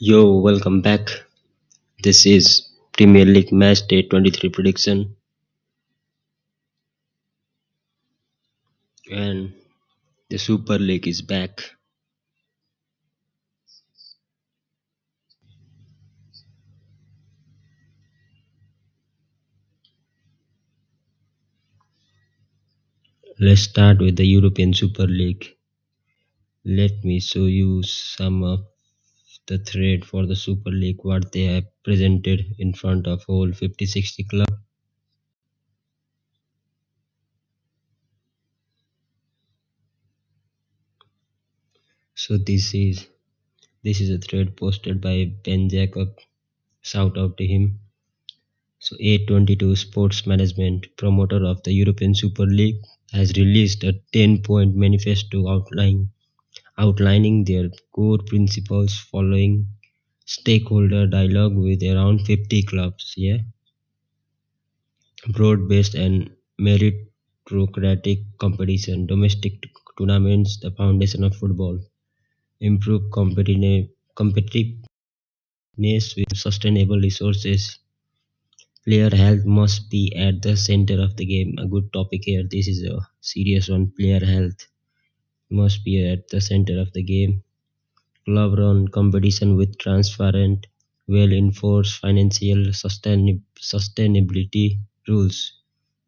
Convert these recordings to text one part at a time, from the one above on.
Yo, welcome back. This is Premier League Match Day 23 prediction, and the Super League is back. Let's start with the European Super League. Let me show you some of the thread for the Super League, what they have presented in front of whole 50-60 club. So this is a thread posted by Ben Jacob. Shout out to him. So A22 Sports Management, promoter of the European Super League, has released a 10-point manifesto outlining their core principles following stakeholder dialogue with around 50 clubs. Yeah, broad-based and meritocratic competition, domestic tournaments, the foundation of football, improve competitiveness with sustainable resources. Player health must be at the center of the game. A good topic here. This is a serious one. Player health must be at the center of the game. Club run competition with transparent, well enforced financial sustainability rules.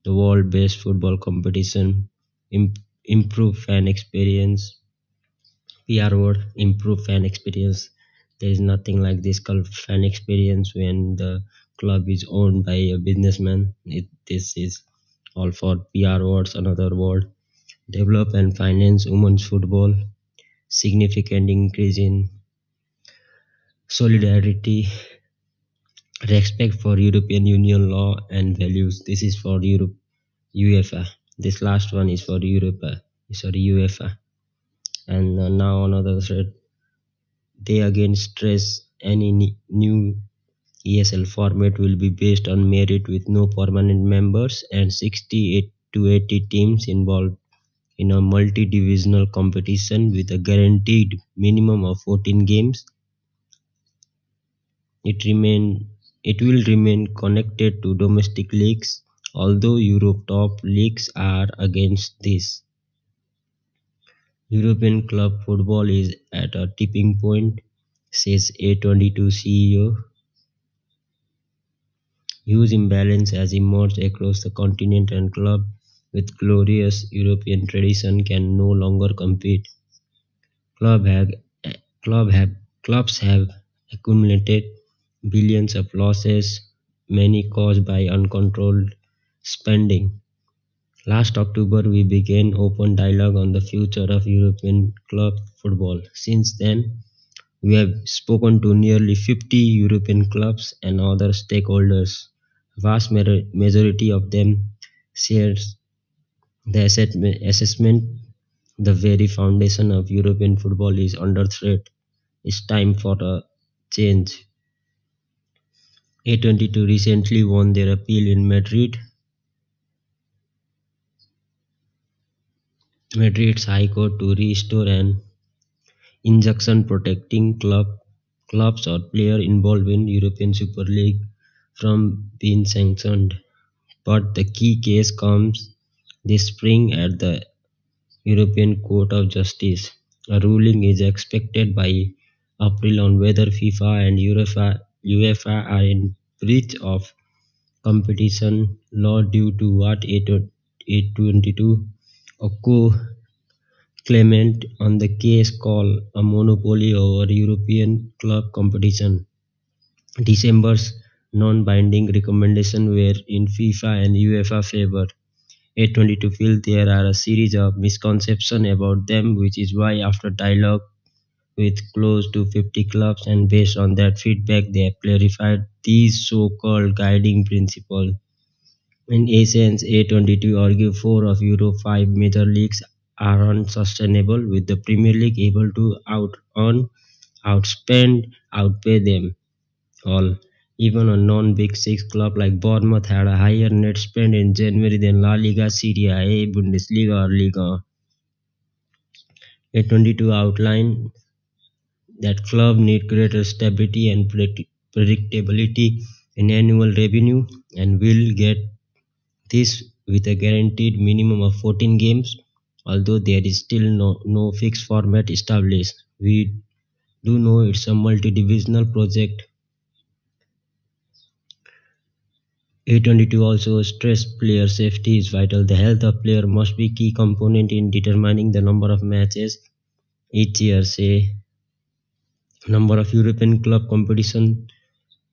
The world based football competition. Im- Improve fan experience. PR word, improve fan experience. There is nothing like this called fan experience when the club is owned by a businessman. This is all for PR words, another word. Develop and finance women's football. Significant increase in solidarity, respect for European Union law and values. This is for Europe, UEFA. This last one is for UEFA. And now another thread. They again stress any new ESL format will be based on merit with no permanent members and 68 to 80 teams involved in a multi-divisional competition with a guaranteed minimum of 14 games. It remain it will remain connected to domestic leagues, although Europe top leagues are against this. European club football is at a tipping point, says A22 CEO. Huge imbalance has emerged across the continent and club with glorious European tradition can no longer compete. Club have, club have, Clubs have accumulated billions of losses, many caused by uncontrolled spending. Last October, we began open dialogue on the future of European club football. Since then, we have spoken to nearly 50 European clubs and other stakeholders. Vast majority of them shares the assessment the very foundation of European football is under threat. It's time for a change. A22 recently won their appeal in Madrid's High Court to restore an injunction protecting clubs or players involved in European Super League from being sanctioned. But the key case comes this spring at the European Court of Justice. A ruling is expected by April on whether FIFA and UEFA are in breach of competition law due to what A22, a co-claimant on the case, called a monopoly over European club competition. December's non-binding recommendations were in FIFA and UEFA favor. A22 feel there are a series of misconceptions about them, which is why after dialogue with close to 50 clubs and based on that feedback they have clarified these so-called guiding principles. In essence, A22 argue four of Euro 5 major leagues are unsustainable, with the Premier League able to out-earn, outspend, outpay them all. Even a non-Big Six club like Bournemouth had a higher net spend in January than La Liga, Serie A, Bundesliga or Liga. A22 outline that club need greater stability and predictability in annual revenue, and will get this with a guaranteed minimum of 14 games. Although there is still no fixed format established, we do know it's a multi-divisional project. A22 also stressed player safety is vital. The health of player must be key component in determining the number of matches each year. Say number of European club competition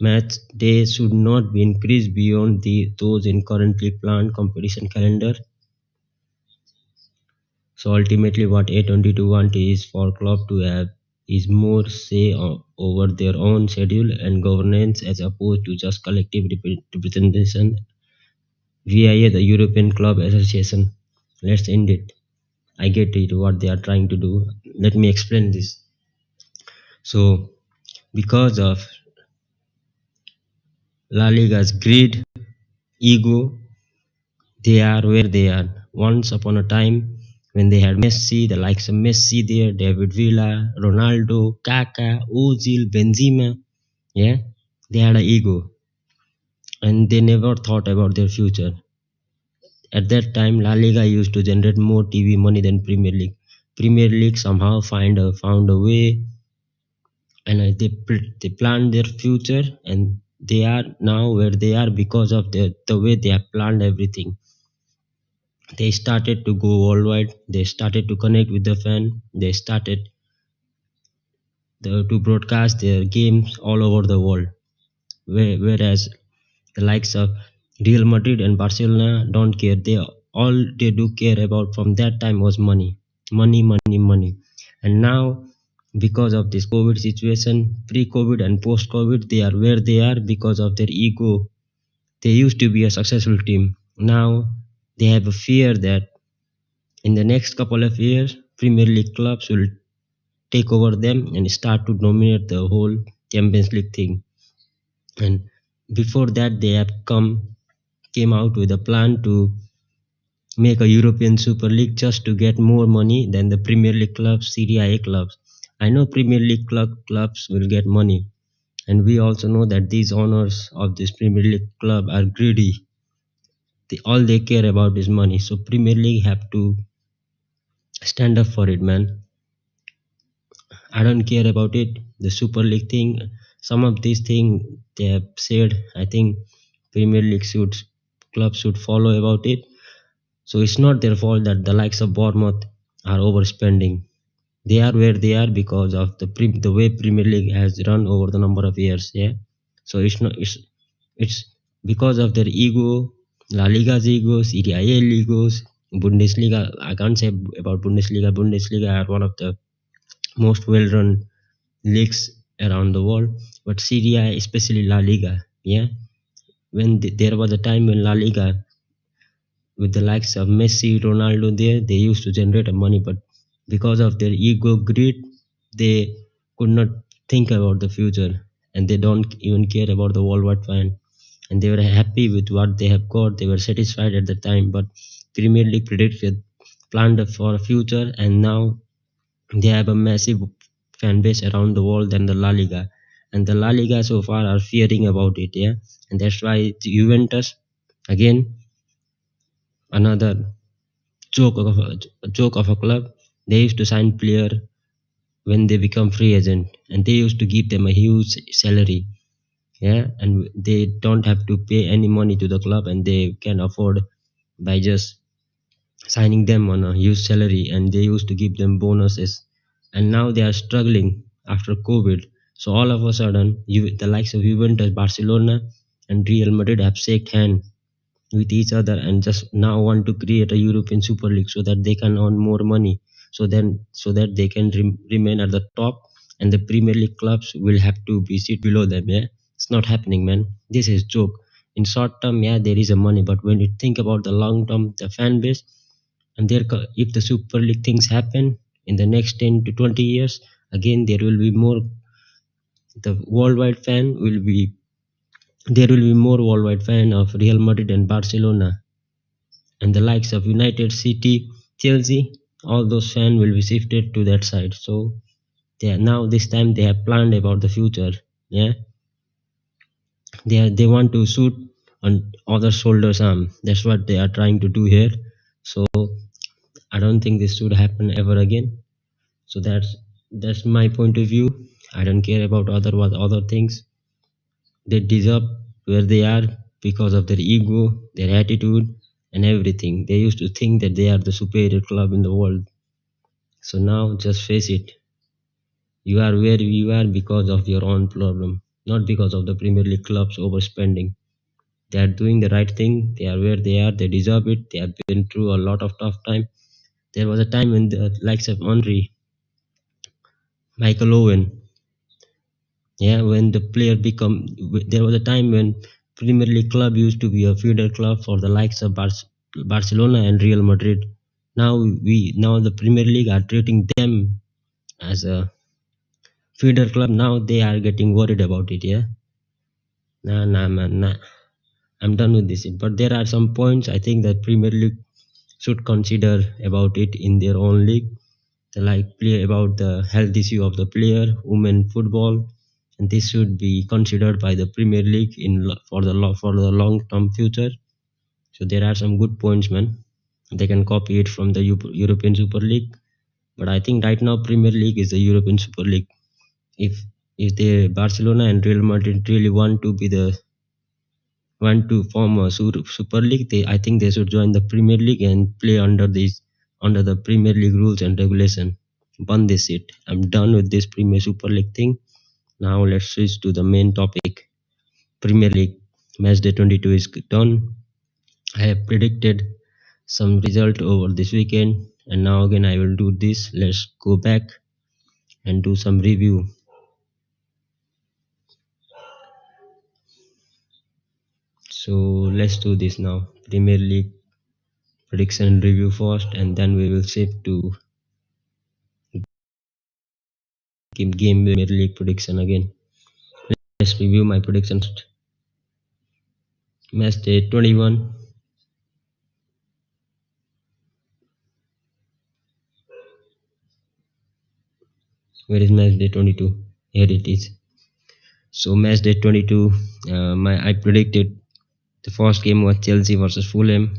match days should not be increased beyond those in currently planned competition calendar. So ultimately, what A22 want is for club to have is more say over their own schedule and governance as opposed to just collective representation via the European Club Association. Let's end it. I get it what they are trying to do. Let me explain this. So because of La Liga's greed, ego, they are where they are. Once upon a time, when they had Messi, the likes of Messi there, David Villa, Ronaldo, Kaká, Ozil, Benzema, yeah, they had an ego and they never thought about their future. At that time, La Liga used to generate more TV money than Premier League. Premier League somehow found a way, and they planned their future, and they are now where they are because of the way they have planned everything. They started to go worldwide. They started to connect with the fan. They started to broadcast their games all over the world. Whereas the likes of Real Madrid and Barcelona don't care. All they do care about from that time was money, money, money, money. And now, because of this COVID situation, pre-COVID and post-COVID, they are where they are because of their ego. They used to be a successful team. Now they have a fear that in the next couple of years, Premier League clubs will take over them and start to dominate the whole Champions League thing. And before that, they have came out with a plan to make a European Super League just to get more money than the Premier League clubs, Serie A clubs. I know Premier League clubs will get money, and we also know that these owners of this Premier League club are greedy. All they care about is money. So Premier League have to stand up for it, man. I don't care about it. The Super League thing, some of these things they have said, I think Premier League clubs should follow about it. So it's not their fault that the likes of Bournemouth are overspending. They are where they are because of the way Premier League has run over the number of years. Yeah. So it's because of their ego, La Liga's egos, Serie A egos, Bundesliga. I can't say about Bundesliga. Bundesliga are one of the most well-run leagues around the world, but Serie A, especially La Liga. Yeah. When there was a time when La Liga with the likes of Messi, Ronaldo there, they used to generate money, but because of their ego greed, they could not think about the future, and they don't even care about the worldwide fan. And they were happy with what they have got. They were satisfied at the time, but Premier League predicted planned for a future, and now they have a massive fan base around the world than the La Liga. And the La Liga so far are fearing about it, yeah. And that's why Juventus again another joke of a club. They used to sign player when they become free agent, and they used to give them a huge salary. Yeah, and they don't have to pay any money to the club, and they can afford by just signing them on a huge salary, and they used to give them bonuses. And now they are struggling after COVID. So all of a sudden, the likes of Juventus, Barcelona, and Real Madrid have shaked hand with each other and just now want to create a European Super League so that they can earn more money. So that they can remain at the top, and the Premier League clubs will have to be sit below them. Yeah, it's not happening, man. This is joke. In short term, yeah, there is a money, but when you think about the long term, the fan base, and if the Super League things happen in the next 10 to 20 years, again there will be more. The worldwide fan will be there will be more worldwide fan of Real Madrid and Barcelona, and the likes of United City, Chelsea, all those fans will be shifted to that side. So now this time they have planned about the future. Yeah, they want to shoot on other shoulders arm. That's what they are trying to do here. So I don't think this should happen ever again. So that's my point of view. I don't care about other things. They deserve where they are because of their ego, their attitude, and everything. They used to think that they are the superior club in the world. So now just face it. You are where you are because of your own problem, not because of the Premier League clubs overspending. They are doing the right thing. They are where they are. They deserve it. They have been through a lot of tough time. There was a time when the likes of Henry, Michael Owen, yeah, when the player become, there was a time when Premier League club used to be a feeder club for the likes of Barcelona and Real Madrid. Now the Premier League are treating them as a feeder club. Now they are getting worried about it. Yeah, nah, nah, man, nah. I'm done with this. But there are some points I think that Premier League should consider about it in their own league. They like play about the health issue of the player, women football, and this should be considered by the Premier League for the long term future. So there are some good points, man. They can copy it from the European Super League, but I think right now Premier League is the European Super League. If the Barcelona and Real Madrid really want to form a super league, I think they should join the Premier League and play under the Premier League rules and regulation. Burn this shit. I'm done with this Premier Super League thing. Now let's switch to the main topic. Premier League match day 22 is done. I have predicted some result over this weekend, and now again I will do this. Let's go back and do some review. So let's do this now. Premier League prediction review first, and then we will shift to game Premier League prediction again. Let's review my predictions. Match day 21. Where is match day 22? Here it is. So match day 22. I predicted the first game was Chelsea versus Fulham.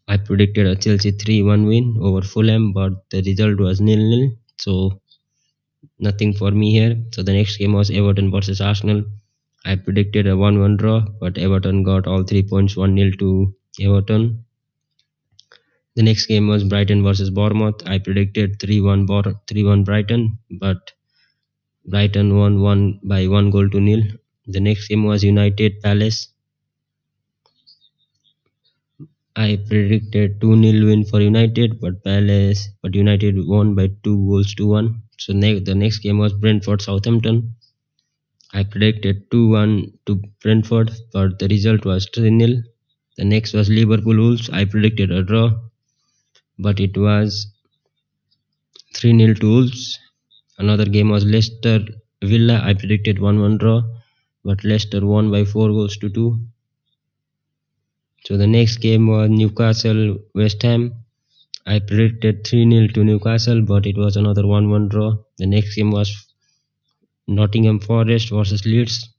I predicted a Chelsea 3-1 win over Fulham, but the result was 0-0. So nothing for me here. So the next game was Everton versus Arsenal. I predicted a 1-1 draw, but Everton got all 3 points, 1-0 to Everton. The next game was Brighton versus Bournemouth. I predicted 3-1 Brighton, but Brighton won by 1 goal to nil. The next game was United Palace. I predicted 2-0 win for United, but United won by 2 goals to 1. So the next game was Brentford Southampton. I predicted 2-1 to Brentford, but the result was 3-0. The next was Liverpool Wolves. I predicted a draw, but it was 3-0 to Wolves. Another game was Leicester Villa. I predicted 1-1 draw, but Leicester won by 4 goals to 2. So the next game was Newcastle West Ham. I predicted 3-0 to Newcastle, but it was another 1-1 draw. The next game was Nottingham Forest versus Leeds.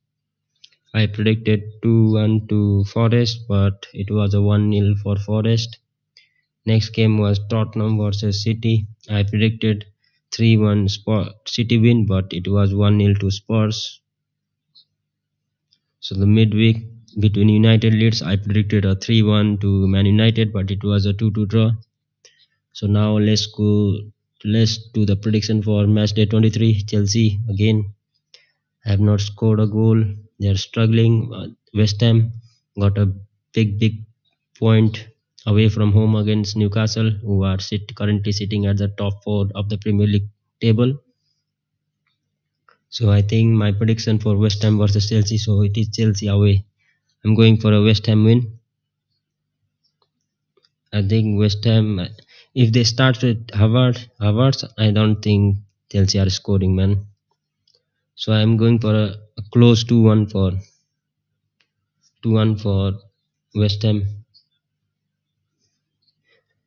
I predicted 2-1 to Forest, but it was a 1-0 for Forest. Next game was Tottenham versus City. I predicted 3-1 City win, but it was 1-0 to Spurs. So the midweek between United Leeds, I predicted a 3-1 to Man United, but it was a 2-2 draw. So now let's do the prediction for match day 23. Chelsea again have not scored a goal. They are struggling. West Ham got a big point away from home against Newcastle, who are currently sitting at the top 4 of the Premier League table. So I think my prediction for West Ham versus Chelsea, so it is Chelsea away. I'm going for a West Ham win. I think West Ham, if they start with Havertz, I don't think Chelsea are scoring, man. So I'm going for a close 2-1 for West Ham.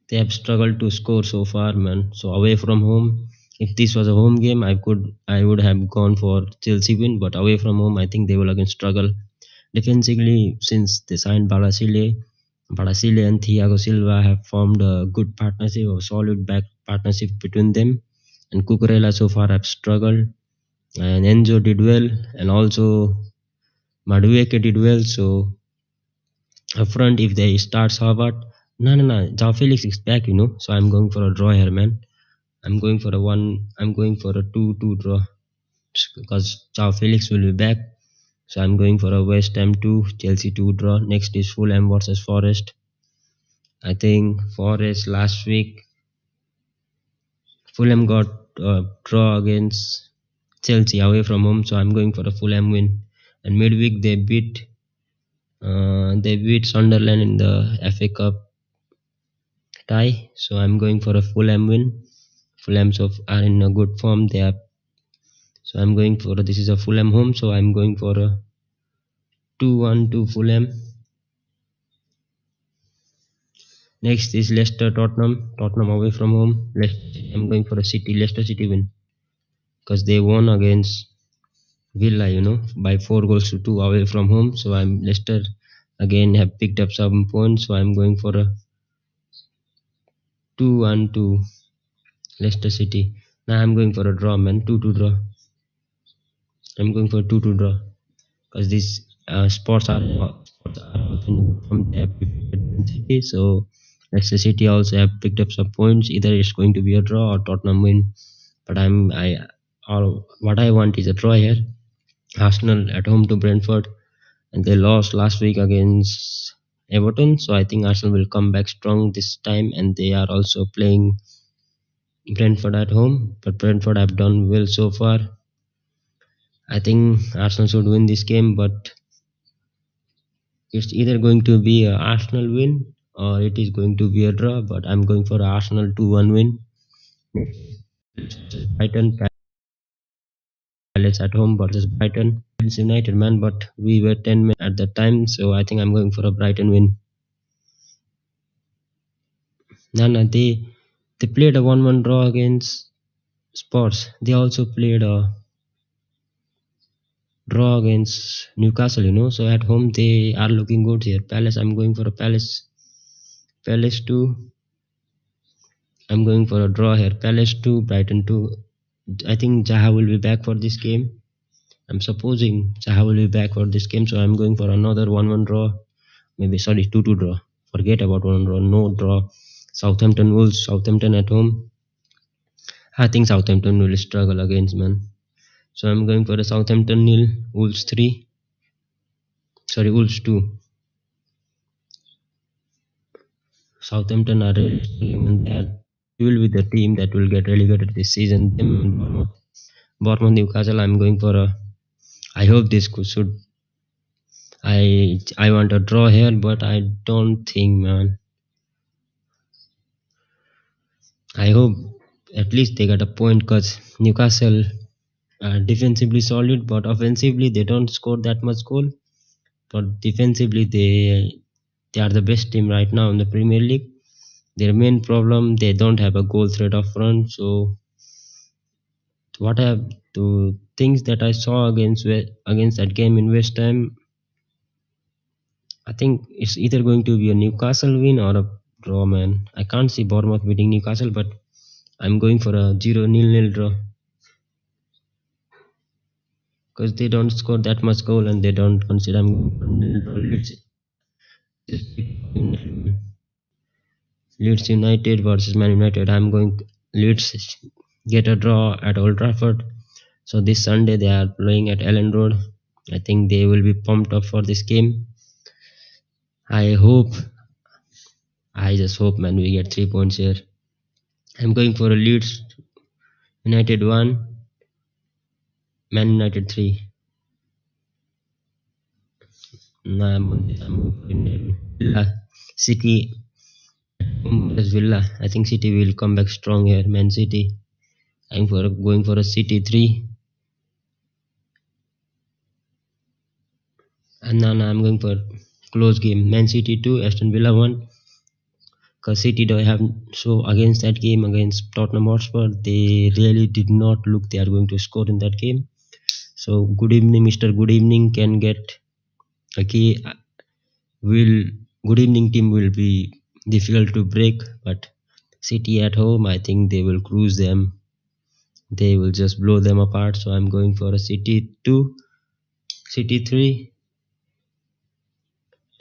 They have struggled to score so far, man. So away from home, If this was a home game, I would have gone for Chelsea win, but away from home, I think they will again struggle defensively since they signed Balasile. Balasile and Thiago Silva have formed a good partnership, a solid back partnership between them. And Cucurella so far have struggled, and Enzo did well, and also Madueke did well. So up front, if they start Harvard, no, Jao Felix is back, So I'm going for a draw here, man. I'm going for a one. I'm going for a 2-2 draw because Jao Felix will be back. So I'm going for a West Ham 2, Chelsea 2 draw. Next is Fulham versus Forest. I think Forest last week, Fulham got a draw against Chelsea away from home. So I'm going for a Fulham win. And midweek they beat Sunderland in the FA Cup tie. So I'm going for a Fulham win. Fulham are in a good form. So I'm going for this is a Fulham home. So I'm going for a 2-1 to Fulham. Next is Leicester Tottenham. Tottenham away from home. I'm going for a Leicester City win because they won against Villa, by 4 goals to 2 away from home. So I'm Leicester again have picked up some points. So I'm going for a 2-1 to Leicester City. Now I'm going for a draw, man. 2-2 draw. I'm going for a 2-2 draw because these sports are also from the City. So Leicester City also have picked up some points. Either it's going to be a draw or Tottenham win. But what I want is a draw here. Arsenal at home to Brentford, and they lost last week against Everton. So I think Arsenal will come back strong this time, and they are also playing Brentford at home. But Brentford have done well so far. I think Arsenal should win this game, but it's either going to be a Arsenal win or it is going to be a draw. But I'm going for a Arsenal 2-1 win. Brighton Palace at home versus Brighton. It's United, man, but we were 10 men at the time, so I think I'm going for a Brighton win. No, they played a 1-1 draw against Spurs. They also played a draw against Newcastle, So at home they are looking good here. Palace, I'm going for a Palace 2. I'm going for a draw here. Palace 2, Brighton 2. I think Zaha will be back for this game. I'm supposing Zaha will be back for this game, so I'm going for another 1-1 draw. Maybe 2-2 draw. Forget about 1 draw. No draw. Southampton Wolves. Southampton at home. I think Southampton will struggle against, man. So I'm going for a Southampton nil, Wolves 3. Wolves 2. Southampton are will be the team that will get relegated this season. Them and Bournemouth, Newcastle. I'm going for a. I hope this should. I want a draw here, but I don't think, man. I hope at least they get a point because Newcastle are defensively solid, but offensively they don't score that much goal. But defensively they are the best team right now in the Premier League. Their main problem, they don't have a goal threat up front. So what I have to things that I saw against that game in West Ham, I think it's either going to be a Newcastle win or a draw, man. I can't see Bournemouth beating Newcastle, but I'm going for a 0-0 draw because they don't score that much goal and they don't consider I'm going for nil draw. Leeds United versus Man United. I'm going Leeds get a draw at Old Trafford. So this Sunday they are playing at Ellen Road. I think they will be pumped up for this game. I just hope, man, we get 3 points here. I'm going for a Leeds United 1, Man United 3. Villa City versus Villa. I think City will come back strong here. Man City. I'm going for a City 3. And now I'm going for close game. Man City 2, Aston Villa 1. because City do have, so against that game against Tottenham Hotspur, they really did not look they are going to score in that game. So good evening, Mr. Good Evening can get a key. Will Good Evening team will be difficult to break, but City at home, I think they will cruise them. They will just blow them apart. So I'm going for a City 2, City 3,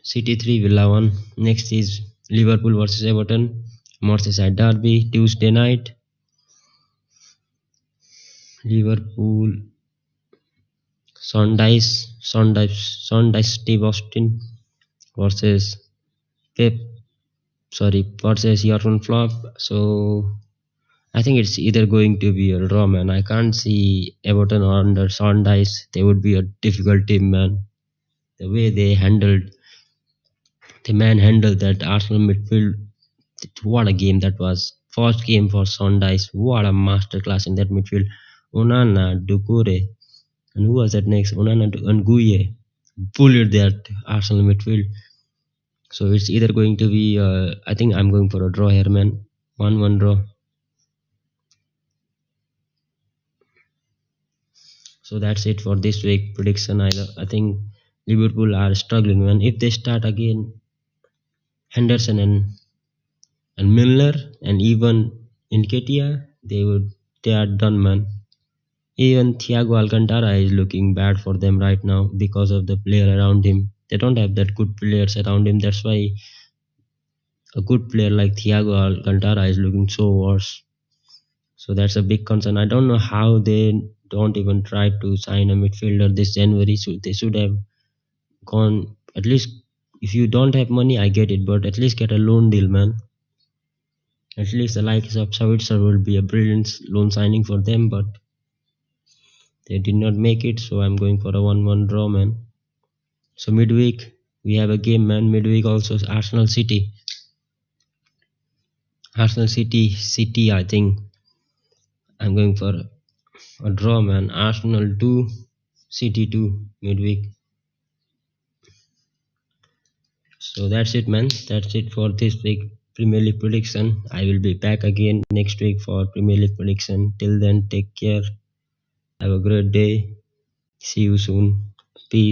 City 3, Villa 1. Next is Liverpool versus Everton, Merseyside Derby, Tuesday night. Liverpool, Sondice Steve Austin versus Pep, versus Jurgen Klopp. So I think it's either going to be a draw, man. I can't see Everton or under Sondice. They would be a difficult team, man. The way the man handled that Arsenal midfield. What a game that was. First game for Sondice. What a masterclass in that midfield. Onana, Doucouré, and who was that next? Onana and Guye bullied that Arsenal midfield. So it's either going to be, I think I'm going for a draw here, man. 1-1 draw. So that's it for this week prediction. I think Liverpool are struggling, man. If they start again, Henderson and Milner and even Nketiah, they are done, man. Even Thiago Alcantara is looking bad for them right now because of the player around him. They don't have that good players around him. That's why a good player like Thiago Alcantara is looking so worse. So that's a big concern. I don't know how they don't even try to sign a midfielder this January. So they should have gone at least. If you don't have money, I get it, but at least get a loan deal, man. At least the likes of Savitzer will be a brilliant loan signing for them, but they did not make it. So I'm going for a 1-1 draw, man. So midweek we have a game, man. Midweek also is Arsenal City. Arsenal City. I think I'm going for a draw, man. Arsenal 2, City 2 midweek. So that's it, man. That's it for this week Premier League prediction. I will be back again next week for Premier League prediction. Till then, take care. Have a great day. See you soon.